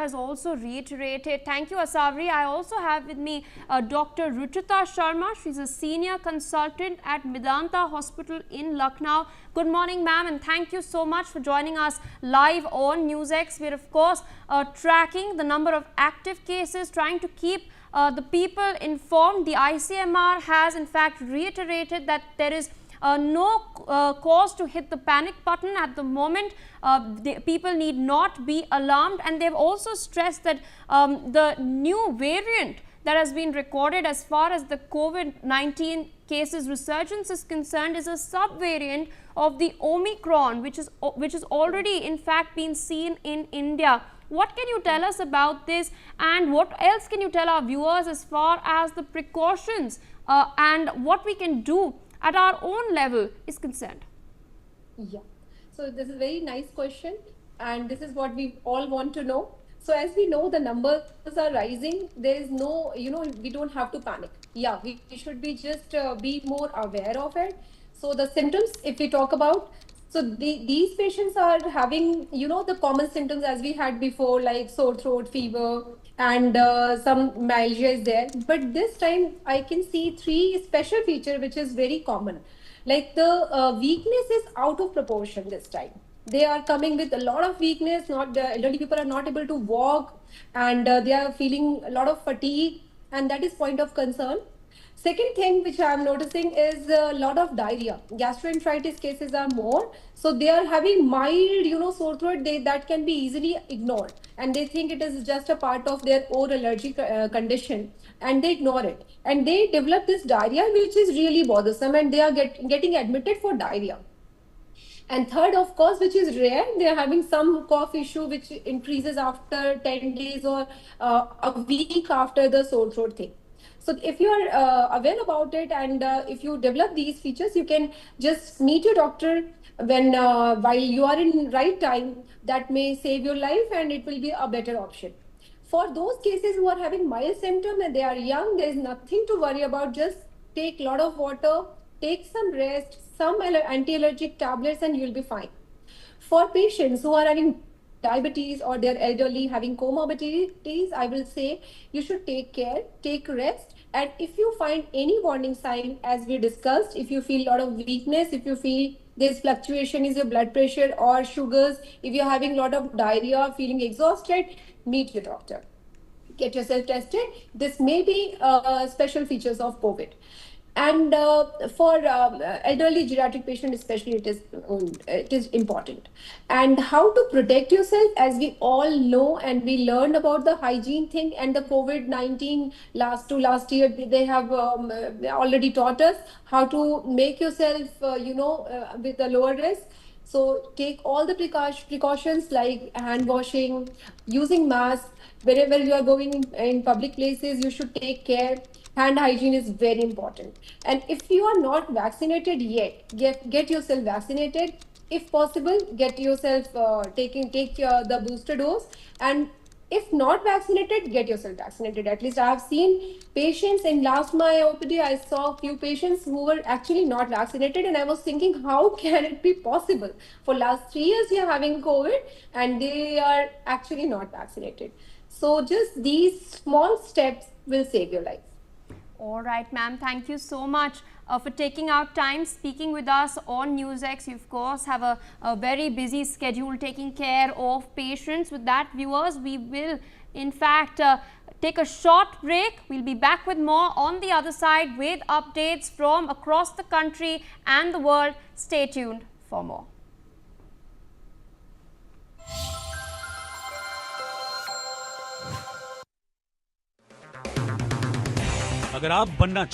has also reiterated. Thank you, Asavri. I also have with me Dr. Ruchita Sharma. She's a senior consultant at Medanta Hospital in Lucknow. Good morning, ma'am, and thank you so much for joining us live on NewsX. We're, of course, tracking the number of active cases, trying to keep the people informed. The ICMR has, in fact, reiterated that there is no cause to hit the panic button at the moment. People need not be alarmed, and they've also stressed that the new variant that has been recorded as far as the COVID-19 cases resurgence is concerned is a subvariant of the Omicron, which is already in fact been seen in India. What can you tell us about this, and what else can you tell our viewers as far as the precautions and what we can do at our own level is concerned? Yeah, so this is a very nice question, and this is what we all want to know. So as we know, the numbers are rising. There is no, we don't have to panic. Yeah, we should be just be more aware of it. So the symptoms, if we talk about, so these patients are having, the common symptoms as we had before, like sore throat, fever, and some myalgia is there. But this time, I can see three special feature which is very common. Like the weakness is out of proportion this time. They are coming with a lot of weakness. Not the elderly people are not able to walk, and they are feeling a lot of fatigue, and that is point of concern. Second thing which I am noticing is a lot of diarrhea. Gastroenteritis cases are more, so they are having mild, sore throat. That can be easily ignored, and they think it is just a part of their oral allergic condition, and they ignore it, and they develop this diarrhea, which is really bothersome, and they are getting admitted for diarrhea. And third, of course, which is rare, they are having some cough issue which increases after 10 days or a week after the sore throat thing. So if you are aware about it, and if you develop these features, you can just meet your doctor when while you are in right time. That may save your life, and it will be a better option. For those cases who are having mild symptoms and they are young, there is nothing to worry about. Just take a lot of water, take some rest, some anti-allergic tablets, and you'll be fine. For patients who are having diabetes or they're elderly having comorbidities, I will say you should take care, take rest, and if you find any warning sign, as we discussed, if you feel a lot of weakness, if you feel there's fluctuation is your blood pressure or sugars, if you're having a lot of diarrhea, feeling exhausted, meet your doctor. Get yourself tested. This may be special features of COVID. And for elderly geriatric patient especially, it is important. And how to protect yourself, as we all know, and we learned about the hygiene thing, and the COVID-19 last year, they have already taught us how to make yourself with a lower risk. So take all the precautions like hand washing, using mask. Wherever you are going in public places, you should take care. Hand hygiene is very important. And if you are not vaccinated yet, get yourself vaccinated. If possible, get yourself take the booster dose. And if not vaccinated, get yourself vaccinated. At least I have seen patients in last my OPD. I saw a few patients who were actually not vaccinated, and I was thinking, how can it be possible? For last 3 years, we are having COVID, and they are actually not vaccinated. So just these small steps will save your life. All right, ma'am. Thank you so much for taking out time speaking with us on NewsX. You, of course, have a very busy schedule taking care of patients. With that, viewers, we will, in fact, take a short break. We'll be back with more on the other side with updates from across the country and the world. Stay tuned for more. अगर आप बनना